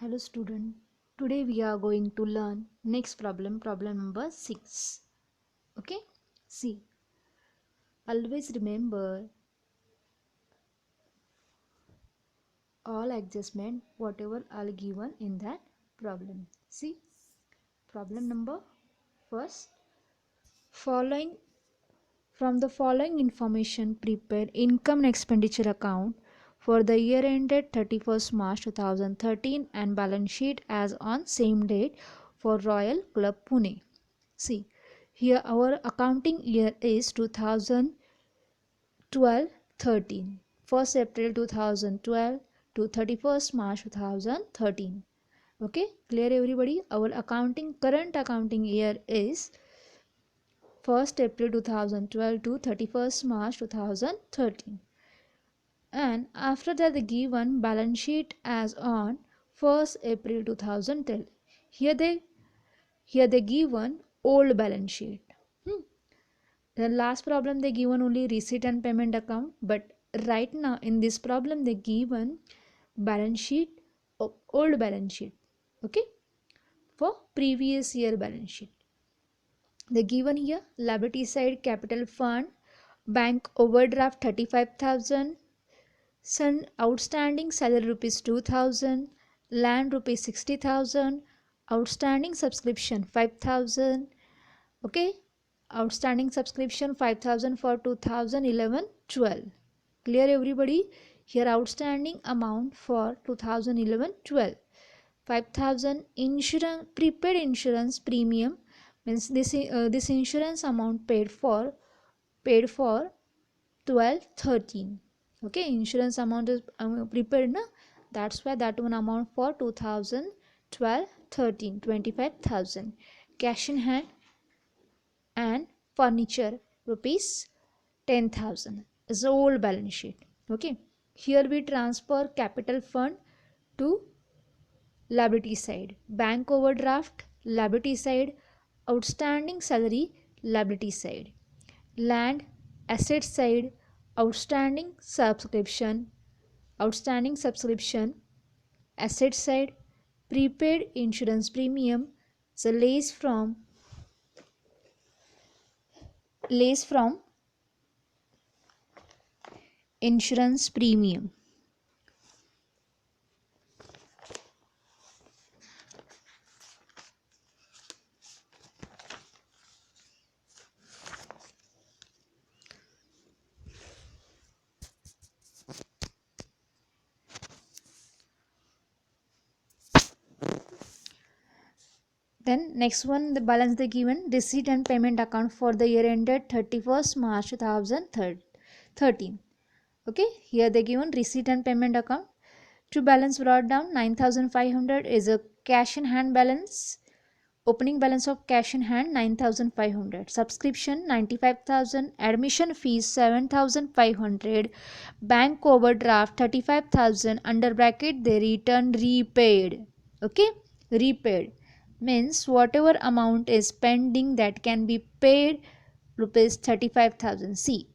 Hello student, today we are going to learn next problem number 6. Okay, see, always remember all adjustment whatever are given in that problem. See, problem number first, following from the following information prepare income and expenditure account for the year ended 31st March 2013 and balance sheet as on same date for Royal Club Pune. See, here our accounting year is 2012-13. 1st April 2012 to 31st March 2013. Okay, clear everybody? Our current accounting year is 1st April 2012 to 31st March 2013. And after that the given balance sheet as on 1st April 2010. Here they given old balance sheet. The last problem they given only receipt and payment account, but right now in this problem they given balance sheet, old balance sheet. Okay, for previous year balance sheet. They given here liability side capital fund, bank overdraft 35,000, sun outstanding salary rupees 2,000, land rupees 60,000, outstanding subscription 5,000. Okay, outstanding subscription 5,000 for 2011-12. Clear everybody? Here outstanding amount for 2011-12. 5,000 insurance, prepaid insurance premium, means this insurance amount paid for 12-13. Okay, insurance amount is prepaid na, that's why that one amount for 2012-13, 25,000. Cash in hand and furniture rupees 10,000 is the old balance sheet. Okay, here we transfer capital fund to liability side, bank overdraft liability side, outstanding salary liability side, land asset side, outstanding subscription asset side, prepaid insurance premium, the lays from insurance premium. Then next one, the balance they given receipt and payment account for the year ended 31st March 2013. Okay, here they given receipt and payment account. To balance brought down 9,500 is a cash in hand balance. Opening balance of cash in hand 9,500. Subscription 95,000. Admission fees 7,500. Bank overdraft 35,000. Under bracket they return repaid. Okay, repaid means whatever amount is pending that can be paid rupees 35,000. See,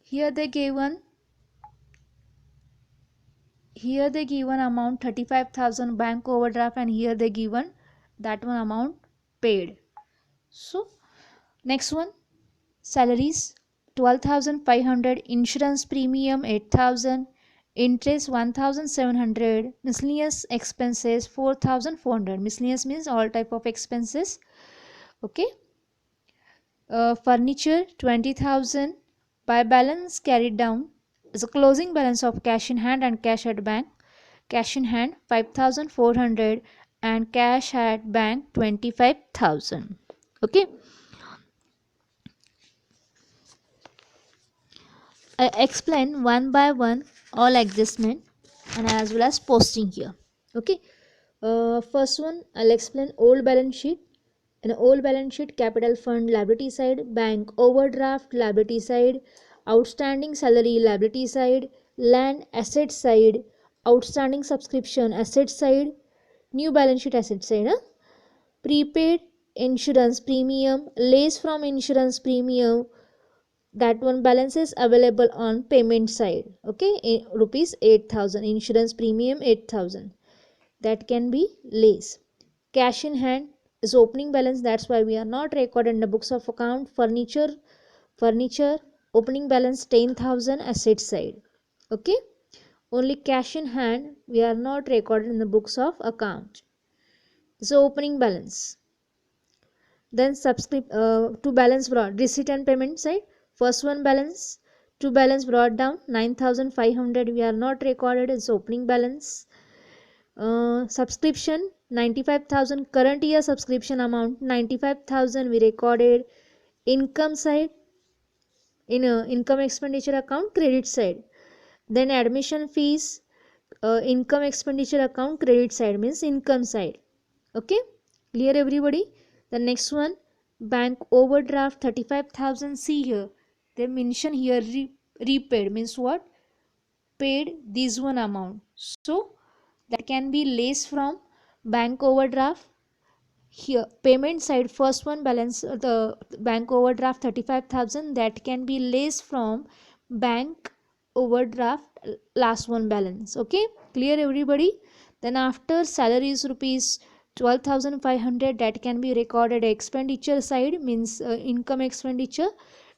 here they given amount 35,000 bank overdraft, and here they given that one amount paid. So next one, salaries 12,500, insurance premium 8,000, interest 1,700, miscellaneous expenses 4,400. Miscellaneous means all type of expenses. Okay, furniture 20,000. By balance carried down is a closing balance of cash in hand and cash at bank. Cash in hand 5,400 and cash at bank 25,000. Okay, I explain one by one all adjustment and as well as posting here. Okay, first one I'll explain old balance sheet. In old balance sheet, capital fund liability side, bank overdraft liability side, outstanding salary liability side, land asset side, outstanding subscription asset side, new balance sheet asset side. Prepaid insurance premium, lays from insurance premium, that one balance is available on payment side. Okay, rupees 8,000, insurance premium 8,000, that can be less. Cash in hand is opening balance, that's why we are not recorded in the books of account. Furniture opening balance 10,000, asset side. Okay, only cash in hand we are not recorded in the books of account. So opening balance. Then to balance brought, receipt and payment side. First one balance, to balance brought down 9,500, we are not recorded as opening balance. Subscription 95,000, current year subscription amount 95,000 we recorded. Income side, in income expenditure account, credit side. Then admission fees, income expenditure account, credit side, means income side. Okay, clear everybody? The next one, bank overdraft 35,000. See here, they mention here repaid, means what? Paid this one amount. So that can be less from bank overdraft. Here payment side, first one balance, the bank overdraft 35,000, that can be less from bank overdraft last one balance. Okay, clear everybody? Then after salaries rupees 12,500, that can be recorded expenditure side, means income expenditure,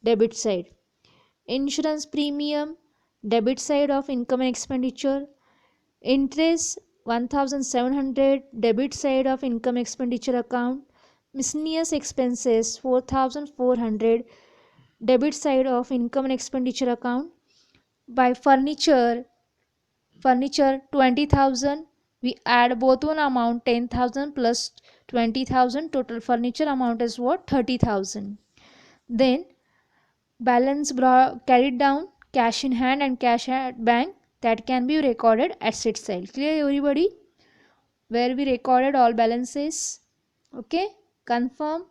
debit side. Insurance premium, debit side of income and expenditure. Interest 1,700, debit side of income expenditure account. Miscellaneous expenses 4,400, debit side of income and expenditure account. By furniture 20,000, we add both one amount 10,000 plus 20,000, total furniture amount is what? 30,000. Then balance carried down, cash in hand and cash at bank, that can be recorded asset side. Clear everybody? Where we recorded all balances. Okay, confirm.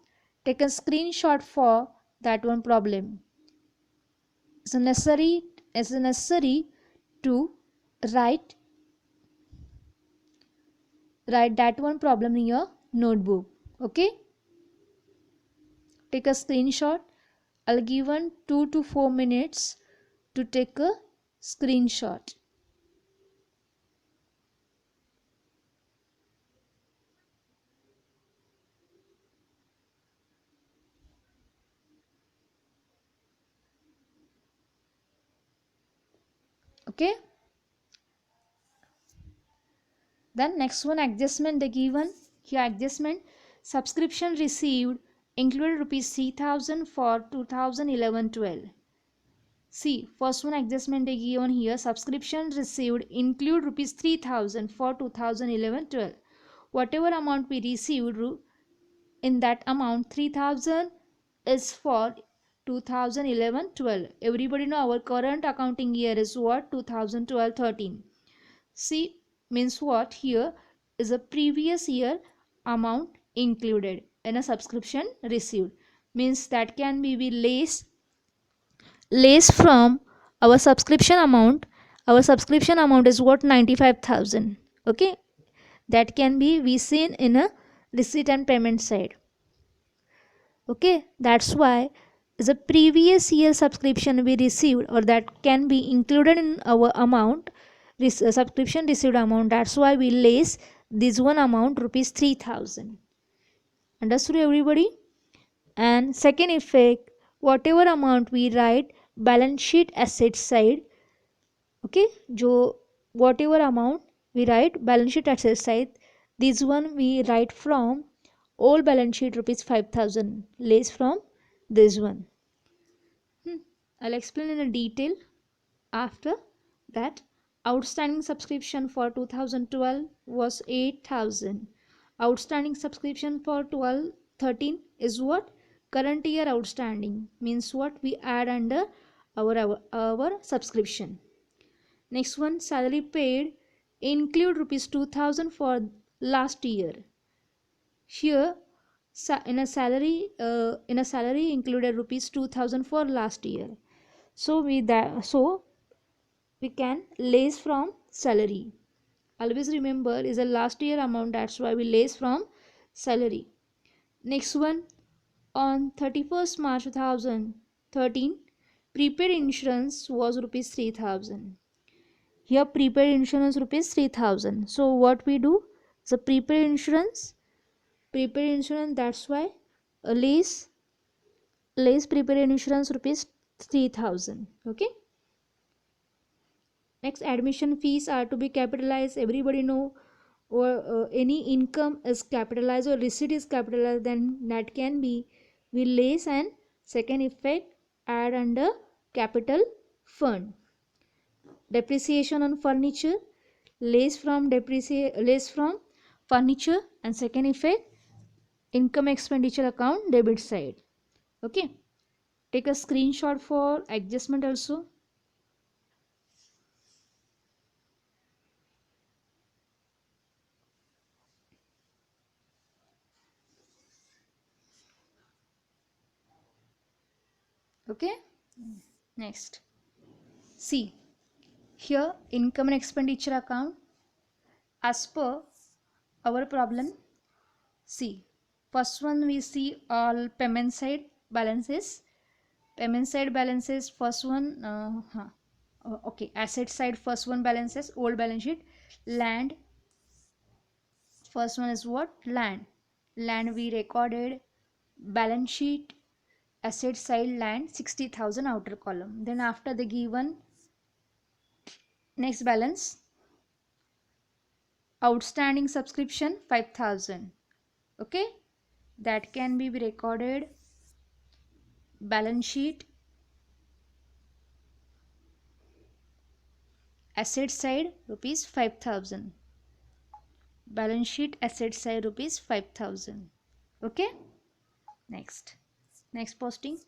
Take a screenshot for that one problem. It's necessary to write that one problem in your notebook. Okay, take a screenshot. I'll give 2 to 4 minutes to take a screenshot. Okay, then next one, adjustment they given here. Adjustment, subscription received included rupees 3,000 for 2011-12. See, first one adjustment they given here, subscription received include rupees 3,000 for 2011-12. Whatever amount we received, in that amount 3,000 is for 2011-12. Everybody know our current accounting year is what? 2012-13. See, means what? Here is a previous year amount included in a subscription received, means that can be less from our subscription amount. Our subscription amount is what? 95,000. Okay, that can be we seen in a receipt and payment side. Okay, that's why the previous year subscription we received, or that can be included in our amount, this subscription received amount, that's why we less this one amount rupees 3,000. Understood everybody? And second effect, whatever amount we write balance sheet asset side. Okay, jo whatever amount we write balance sheet asset side, this one we write from old balance sheet rupees 5,000, less from this one. I'll explain in a detail after that. Outstanding subscription for 2012 was 8,000. Outstanding subscription for 12-13 is what? Current year outstanding, means what? We add under our subscription. Next one, salary paid include rupees 2,000 for last year. Here in a salary included rupees 2,000 for last year. So we can less from salary. Always remember is a last year amount, that's why we less from salary. Next one, on 31st March 2013, prepaid insurance was rupees 3000. Here prepaid insurance rupees 3000. So what we do, the prepaid insurance, that's why lease prepaid insurance rupees 3000. Okay. Next, admission fees are to be capitalized. Everybody know, or any income is capitalized or receipt is capitalized, then that can be we less, and second effect add under capital fund. Depreciation on furniture, less from furniture, and second effect income expenditure account debit side. Okay, take a screenshot for adjustment also. Okay, next, see here income and expenditure account as per our problem. See, first one we see all payment side balances. Payment side balances, first one, okay, asset side, first one balances, old balance sheet, land. First one is what? Land. Land we recorded, balance sheet, asset side land 60,000 outer column. Then after the given, next balance, outstanding subscription 5,000. Okay, that can be recorded, balance sheet, asset side rupees 5,000, balance sheet asset side rupees 5,000. Okay, next posting.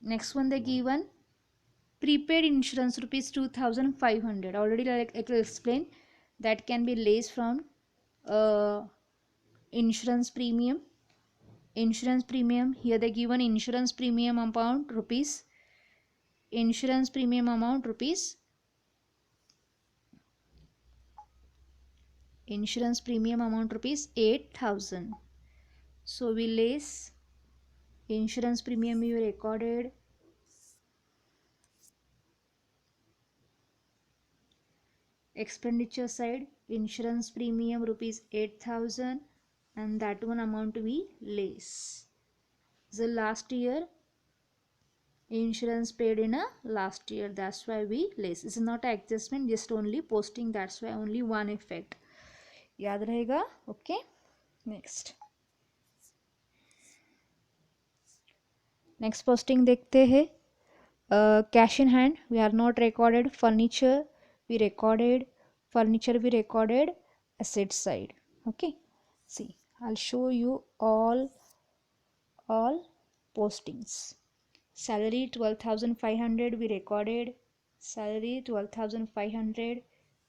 Next one they given prepaid insurance rupees 2,500. Already like I will explain, that can be less from uh, insurance premium. Insurance premium, here they given insurance premium amount rupees, insurance premium amount rupees, insurance premium amount rupees 8,000. So we less insurance premium you recorded, expenditure side insurance premium rupees 8,000, and that one amount we less. The last year insurance paid in a last year, that's why we less. It's not an adjustment, just only posting, that's why only one effect याद रहेगा. Okay, next posting देखते हैं. Cash in hand we are not recorded, furniture we recorded, asset side. Okay, see, I'll show you all postings. Salary 12,500 we recorded, salary 12,500,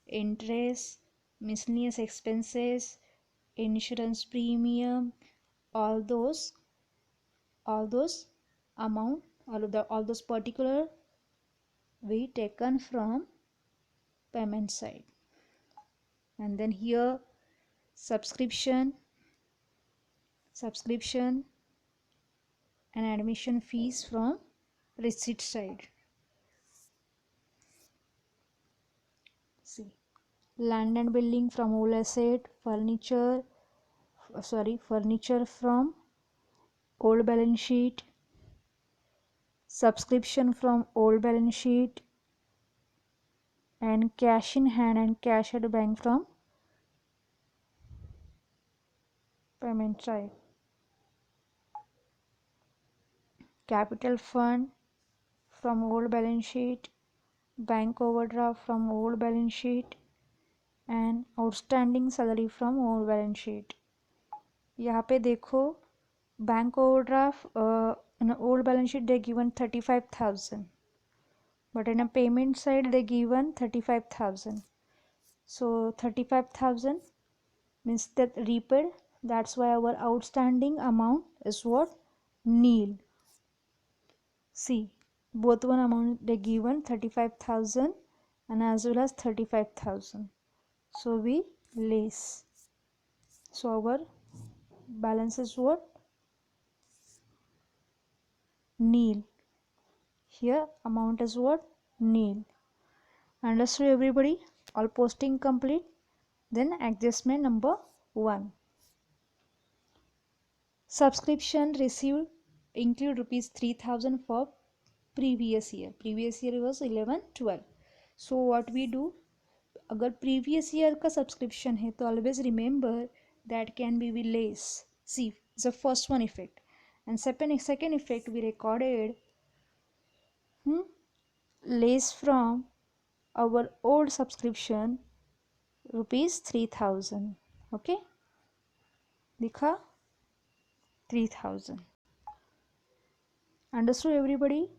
interest, miscellaneous expenses, insurance premium, all those amount, all those particular we taken from payment side. And then here subscription and admission fees from receipt side. See, land and building from old asset, furniture from old balance sheet, subscription from old balance sheet, and cash in hand and cash at bank from payment side. Capital fund from old balance sheet, bank overdraft from old balance sheet, and outstanding salary from old balance sheet. यहाँ पे देखो bank overdraft in old balance sheet they given 35,000, but in a payment side they given 35,000. So 35,000 means that repaid, that's why our outstanding amount is what? Nil. See, both one amount they given 35,000 and as well as 35,000. So we less. So our balance is what? nil. Here amount is what? Nil. Understood everybody? All posting complete. Then adjustment number 1. Subscription received include rupees 3000 for previous year. Previous year was 11-12. So what we do, अगर previous year का subscription है तो always remember that can be less. See, the first one effect. And second effect we recorded less from our old subscription rupees 3000. Okay, लिखा 3000. Understood everybody?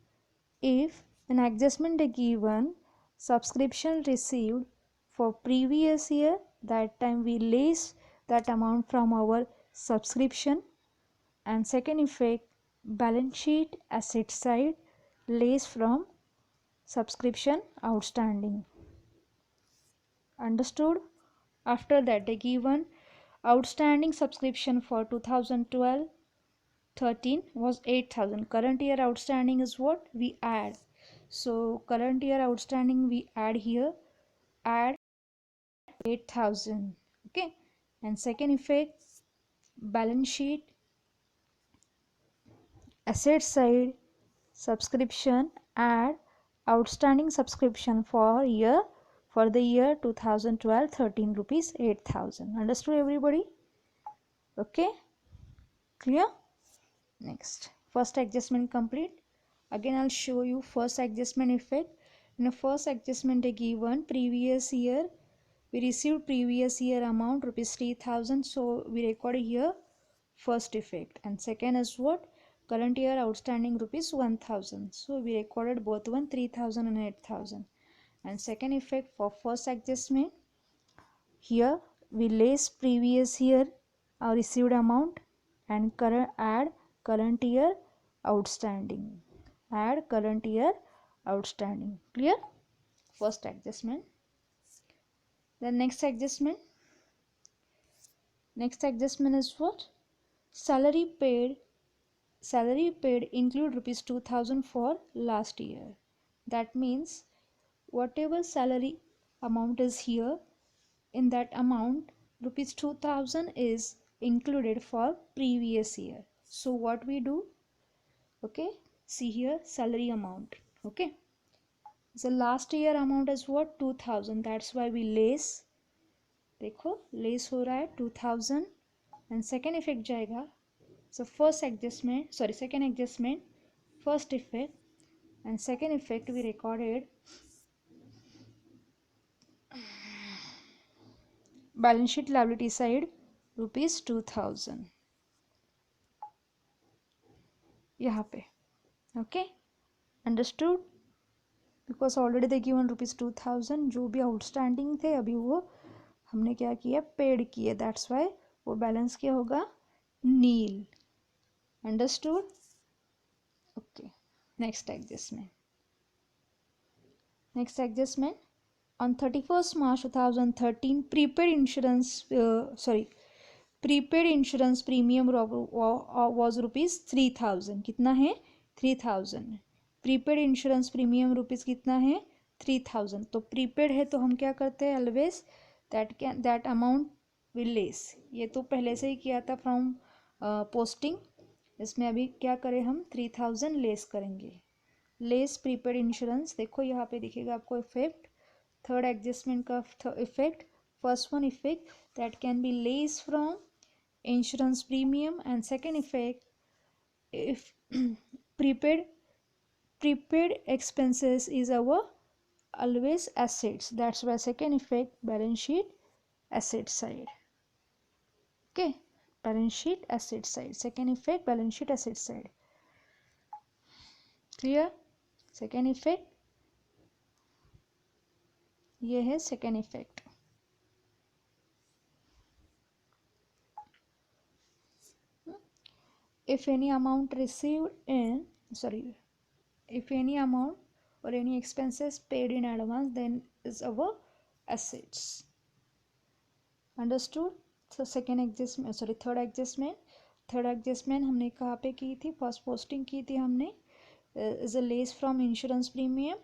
If an adjustment is given, subscription received for previous year, that time we less that amount from our subscription. And second effect, balance sheet asset side less from subscription outstanding. Understood? After that they given outstanding subscription for 2012-13 was 8000. Current year outstanding is what we add. So current year outstanding we add here, add 8000. Okay. And second effect, balance sheet asset side subscription, add outstanding subscription for the year 2012-13 rupees 8000. Understood everybody? Okay, clear? Next, first adjustment complete. Again I'll show you first adjustment effect. In the first adjustment they given previous year, we received previous year amount rupees 3000, so we recorded here first effect. And second is what? Current year outstanding rupees 1000, so we recorded both 3000 and 8000. And second effect for first adjustment, here we less previous year received amount and add current year outstanding. Add current year outstanding. Clear? First adjustment. Then next adjustment. Next adjustment is what? Salary paid include rupees 2000 for last year. That means whatever salary amount is here, in that amount rupees 2000 is included for previous year. So what we do, okay, see here salary amount. Okay, the last year amount is what? 2000. That's why we less, देखो less हो रहा है 2000. And second effect जाएगा, so first adjustment, sorry, second adjustment, first effect, and second effect we recorded balance sheet liability side rupees 2000 यहाँ पे. Okay, understood? Because already they given rupees 2000, जो भी outstanding थे अभी वो हमने क्या किया, पेड किए. That's why वो बैलेंस क्या होगा? नील. Understood? Okay. Next adjustment. Next adjustment. On 31st March 2013, prepaid insurance premium was rupees 3000. कितना है? 3000. प्रीपेड इंश्योरेंस प्रीमियम रुपीज़ कितना है? 3000. तो प्रीपेड है तो हम क्या करते हैं always, that amount will less. ये तो पहले से ही किया था फ्रॉम पोस्टिंग. इसमें अभी क्या करें हम? 3000 लेस करेंगे. Less prepaid insurance. देखो यहाँ पे दिखेगा आपको इफेक्ट, थर्ड एडजस्टमेंट का effect. First one effect that can be less from insurance premium, and second effect, if prepaid expenses is our always assets. That's why second effect, balance sheet asset side. Okay, balance sheet asset side, second effect balance sheet asset side. Clear? second effect ये है second effect. If any amount received in, sorry, if any amount or any expenses paid in advance, then is our assets. Understood? So second adjustment, sorry, third adjustment हमने कहाँ पे की थी? First posting की थी हमने is a less from insurance premium.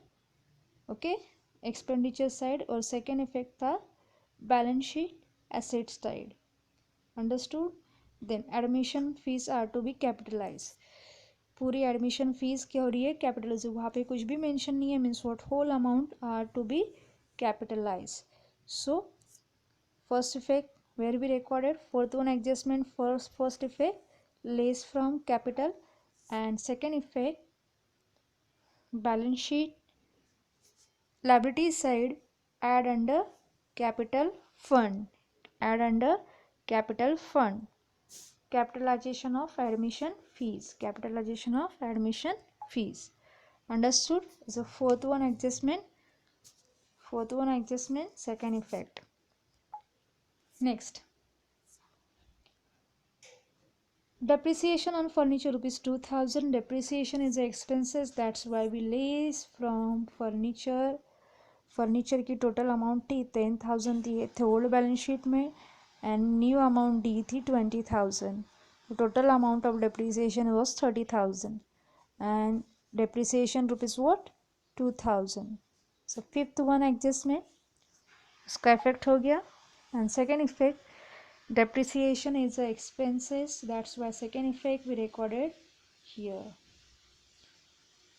Okay, expenditure side. और second effect था balance sheet asset side. Understood? Then admission fees are to be capitalized. पूरी एडमिशन फीस क्या हो रही है, कैपिटलाइज. वहाँ पे कुछ भी मेंशन नहीं है, means what whole amount are to be capitalize. So first effect where we recorded, fourth one adjustment, first effect less from capital, and second effect balance sheet liability side add under capital fund, add under capital fund. Capitalization of admission fees, capitalization of admission fees. Understood? So fourth one adjustment, second effect. Next, depreciation on furniture rupees 2000. Depreciation is the expenses, that's why we less from furniture. Furniture की total amount थी 10,000 दिए थे old balance sheet में, and new amount दी थी 20,000. Total amount of depreciation was 30,000 and depreciation rupees what 2,000. So fifth one adjustment, उसका effect हो गया. And second effect depreciation is the expenses, that's why second effect we recorded here.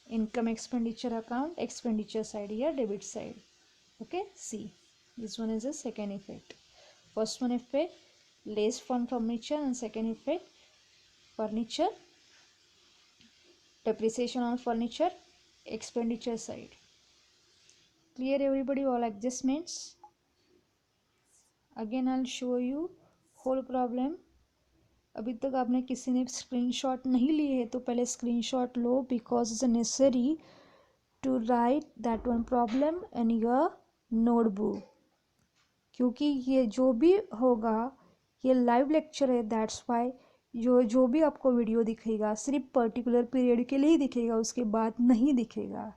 Income expenditure account, expenditure side here, debit side. Okay, see, this one is the second effect. First one effect less from furniture, and second effect furniture depreciation on furniture, expenditure side. Clear everybody, all adjustments? Again I'll show you whole problem. अभी तक आपने किसी ने screenshot नहीं लिए है तो पहले स्क्रीनशॉट लो, because it's necessary to write that one problem in your notebook. क्योंकि ये जो भी होगा ये लाइव लेक्चर है, दैट्स वाई जो भी आपको वीडियो दिखेगा सिर्फ पर्टिकुलर पीरियड के लिए ही दिखेगा, उसके बाद नहीं दिखेगा.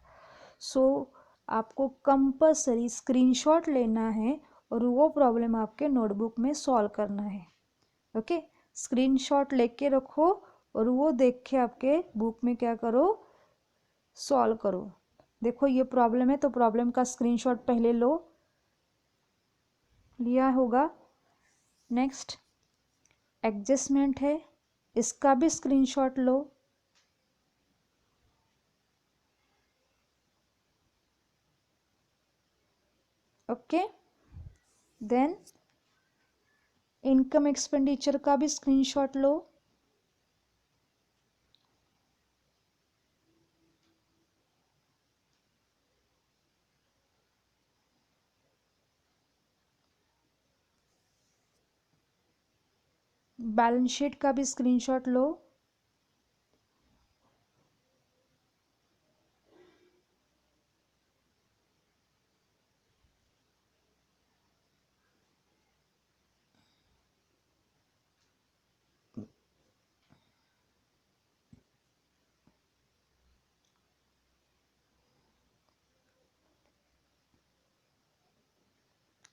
सो आपको कंपलसरी स्क्रीनशॉट लेना है और वो प्रॉब्लम आपके नोटबुक में सॉल्व करना है. ओके, स्क्रीनशॉट लेके रखो और वो देख के आपके बुक में क्या करो, सॉल्व करो. देखो ये प्रॉब्लम है तो प्रॉब्लम का स्क्रीनशॉट पहले लो, लिया होगा. नेक्स्ट एडजस्टमेंट है, इसका भी स्क्रीनशॉट लो. ओके, देन इनकम एक्सपेंडिचर का भी स्क्रीनशॉट लो. बैलेंस शीट का भी स्क्रीनशॉट लो.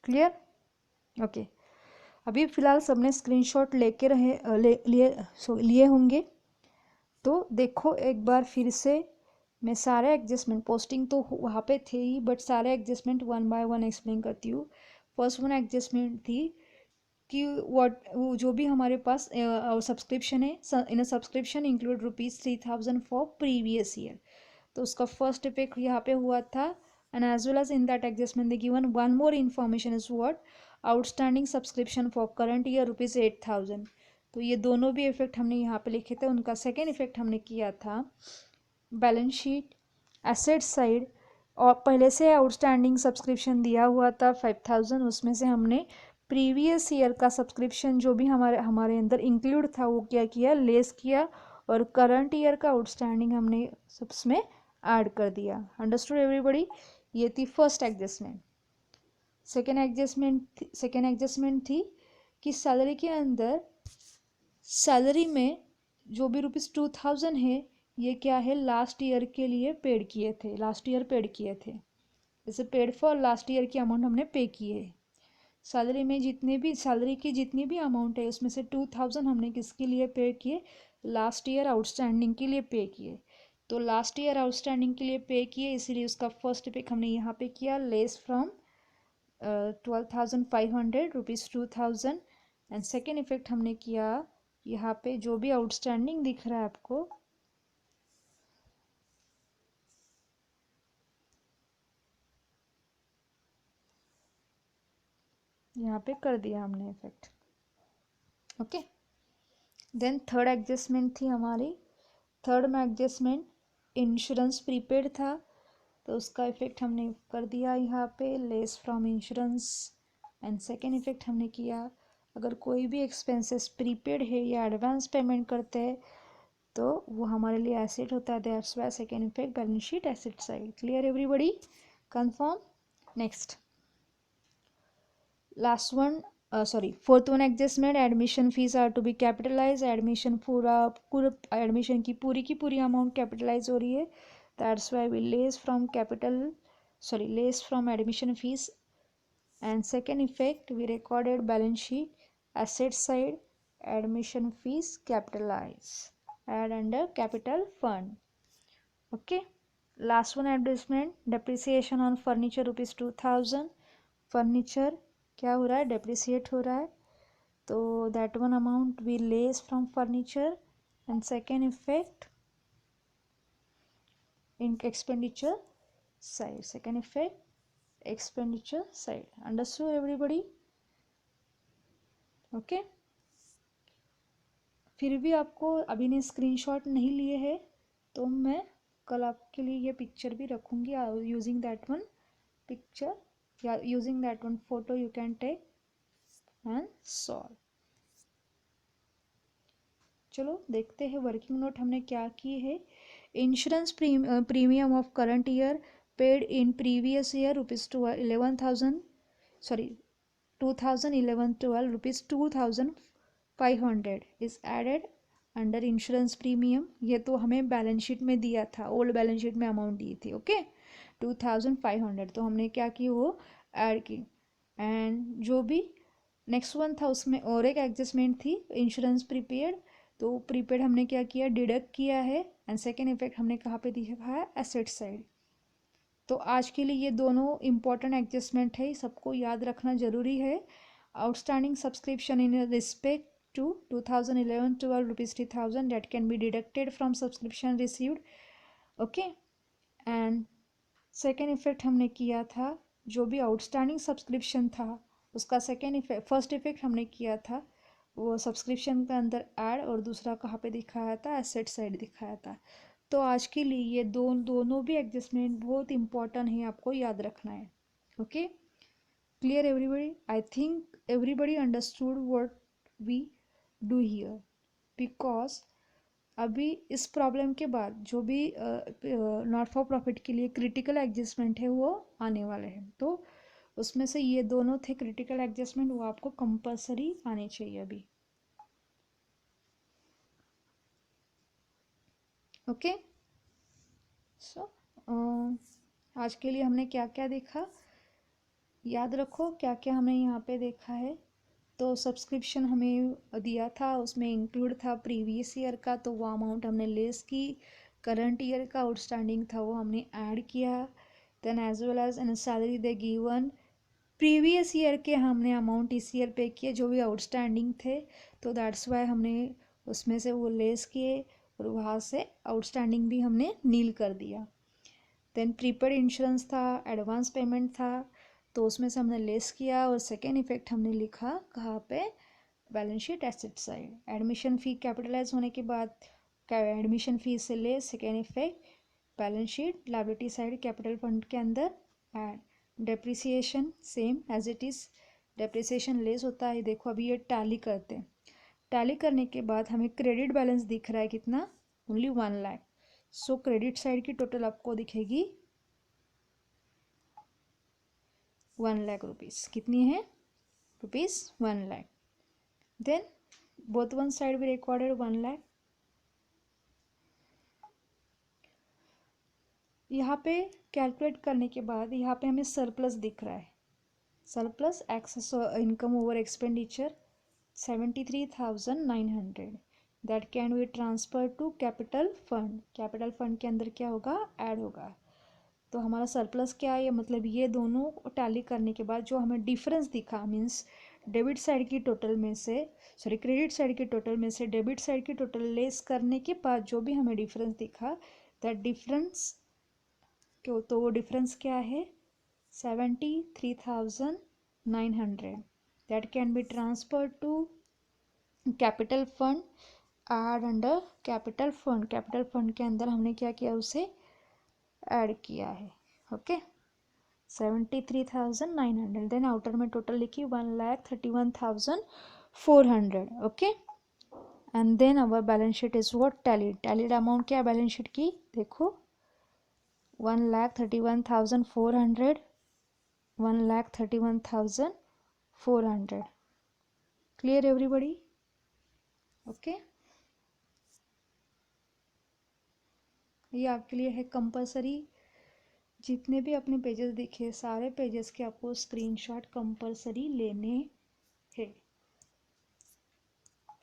क्लियर? ओके, अभी फ़िलहाल सबने स्क्रीनशॉट लेके लिए होंगे. तो देखो एक बार फिर से मैं सारे एडजस्टमेंट, पोस्टिंग तो वहाँ पे थे ही, बट सारे adjustment one by one explain करती हूँ. फर्स्ट वन एडजस्टमेंट थी कि वो जो भी हमारे पास सब्सक्रिप्शन है, in subscription include ₹3,000 for previous year. तो उसका फर्स्ट इफेक्ट यहाँ पे हुआ था. And as well as in that adjustment they given one more information is what outstanding subscription for current year ₹8,000. तो ये दोनों भी इफेक्ट हमने यहाँ पे लिखे थे. उनका सेकेंड इफेक्ट हमने किया था बैलेंस शीट एसेट साइड, और पहले से आउटस्टैंडिंग सब्सक्रिप्शन दिया हुआ था 5,000, उसमें से हमने प्रीवियस ईयर का सब्सक्रिप्शन जो भी हमारे अंदर इंक्लूड था वो क्या किया, लेस किया, और करंट ईयर का आउटस्टैंडिंग हमने सबमें ऐड कर दिया. Understood everybody? ये थी फर्स्ट एडजस्टमेंट. सेकेंड एडजस्टमेंट थी कि सैलरी के अंदर, सैलरी में जो भी ₹2,000 है ये क्या है, लास्ट ईयर के लिए पेड किए थे, लास्ट ईयर पेड किए थे. जैसे पेड फॉर लास्ट ईयर की अमाउंट हमने पे किए है. सैलरी में सैलरी की जितनी भी अमाउंट है उसमें से 2,000 हमने किसके लिए पे किए, लास्ट ईयर आउटस्टैंडिंग के लिए पे किए. तो लास्ट ईयर आउटस्टैंडिंग के लिए पे किए, इसीलिए उसका फर्स्ट इफेक्ट हमने यहाँ पे किया, less from 12,500 rupees 2,000। And second effect हमने किया यहाँ पे जो भी आउटस्टैंडिंग दिख रहा है आपको, यहाँ पे कर दिया हमने effect. Okay, then third adjustment थी हमारी। थर्ड में एडजस्टमेंट इंश्योरेंस प्रीपेड था, तो उसका इफेक्ट हमने कर दिया यहाँ पे, less from insurance. And second effect हमने किया, अगर कोई भी एक्सपेंसेस प्रीपेड है या एडवांस पेमेंट करते हैं तो वो हमारे लिए एसेट होता है, that's why second effect balance sheet asset side. Clear everybody? Confirm? Next last one, sorry fourth one adjustment, admission fees are to be capitalize. Admission पूरा एडमिशन की पूरी अमाउंट कैपिटलाइज हो रही है, that's why we less from capital, sorry less from admission fees. And second effect we recorded balance sheet asset side, admission fees capitalize, add under capital fund. Okay, last one adjustment, depreciation on furniture rupees 2,000। Furniture क्या हो रहा है, depreciate हो रहा है, तो that one amount we less from furniture. And second effect in expenditure side, second effect expenditure side. Understood everybody? Okay, फिर भी आपको अभी ने स्क्रीनशॉट नहीं लिए हैं तो मैं कल आपके लिए ये पिक्चर भी रखूँगी, यूजिंग दैट वन पिक्चर या using that one photo you can take and solve. चलो देखते हैं वर्किंग नोट हमने क्या की है। Insurance premium of current year paid in previous year rupees 11,000, sorry 2011-12 rupees 2,500 is added under insurance premium. ये तो हमें बैलेंस शीट में दिया था, ओल्ड बैलेंस शीट में अमाउंट दी थी। ओके, 2,500 तो हमने क्या की, वो ऐड की। एंड जो भी नेक्स्ट वन था उसमें और एक एडजस्टमेंट थी, इंश्योरेंस प्रीपेड, तो प्रीपेड हमने क्या किया, डिडक्ट किया है। एंड सेकेंड इफेक्ट हमने कहाँ पे दिखा है, एसेट साइड। तो आज के लिए ये दोनों इंपॉर्टेंट एडजस्टमेंट है, सबको याद रखना जरूरी है। Outstanding subscription in respect to 2011-12 rupees 3,000 that can be deducted from subscription received. Okay, and second effect हमने किया था, जो भी आउटस्टैंडिंग सब्सक्रिप्शन था उसका सेकेंड इफेक्ट, फर्स्ट इफेक्ट हमने किया था वो सब्सक्रिप्शन के अंदर ऐड, और दूसरा कहाँ पे दिखाया था, एसेट साइड दिखाया था। तो आज के लिए ये दोनों भी एडजस्टमेंट बहुत इंपॉर्टेंट है, आपको याद रखना है। Okay, clear everybody? I think everybody understood what we do here, because अभी इस प्रॉब्लम के बाद जो भी नॉट फॉर प्रॉफिट के लिए क्रिटिकल एडजस्टमेंट है वो आने वाले हैं, तो उसमें से ये दोनों थे क्रिटिकल एडजस्टमेंट, वो आपको कंपलसरी आने चाहिए अभी। ओके, सो आज के लिए हमने क्या क्या देखा, याद रखो क्या क्या हमने यहाँ पे देखा है। तो सब्सक्रिप्शन हमें दिया था, उसमें इंक्लूड था प्रीवियस ईयर का, तो वो अमाउंट हमने लेस की। करंट ईयर का आउटस्टैंडिंग था वो हमने ऐड किया। Then as well as in salary the given previous year के हमने अमाउंट इस ईयर पे किए जो भी आउटस्टैंडिंग थे, तो दैट्स वाई हमने उसमें से वो लेस किए और वहाँ से आउटस्टैंडिंग भी हमने नील कर दिया। देन प्रीपेड इंश्योरेंस था, एडवांस पेमेंट था, तो उसमें से हमने लेस किया, और सेकेंड इफेक्ट हमने लिखा कहाँ पे, balance sheet asset side. Admission fee capitalize होने के बाद एडमिशन फ़ी से ले, second effect balance sheet liability side capital fund के अंदर add. Depreciation same as it is, depreciation less होता है। देखो अभी ये टैली करते हैं, टैली करने के बाद हमें क्रेडिट बैलेंस दिख रहा है कितना, only 1 lakh. So credit side की टोटल आपको दिखेगी 1 लाख रुपीज़। कितनी है, rupees 1 lakh. Then both one side भी रिकॉर्डेड 1 लाख। यहाँ पे कैलकुलेट करने के बाद यहाँ पे हमें सरप्लस दिख रहा है, surplus excess income over expenditure 73,900। That can be transfer to capital fund. Capital fund के अंदर क्या होगा, ऐड होगा। तो हमारा सरप्लस क्या है, मतलब ये दोनों टैली करने के बाद जो हमें डिफरेंस दिखा, मीन्स डेबिट साइड की टोटल में से, सॉरी क्रेडिट साइड की टोटल में से डेबिट साइड की टोटल लेस करने के बाद जो भी हमें डिफरेंस दिखा, दैट डिफरेंस क्यों, तो वो डिफरेंस क्या है, 73,900। That can be transfer to capital fund, add under capital fund. Capital fund के अंदर हमने क्या किया, उसे ऐड किया है। ओके, 73,900। देन आउटर में टोटल लिखी 1,31,400। Okay, and then our balance sheet is what, tallied. Tallied amount क्या है बैलेंस शीट की, देखो 1,31,400, 1,31,400। Clear everybody? ओके, ये आपके लिए है कंपलसरी। जितने भी अपने पेजेस दिखे, सारे पेजेस के आपको स्क्रीनशॉट कंपलसरी लेने हैं।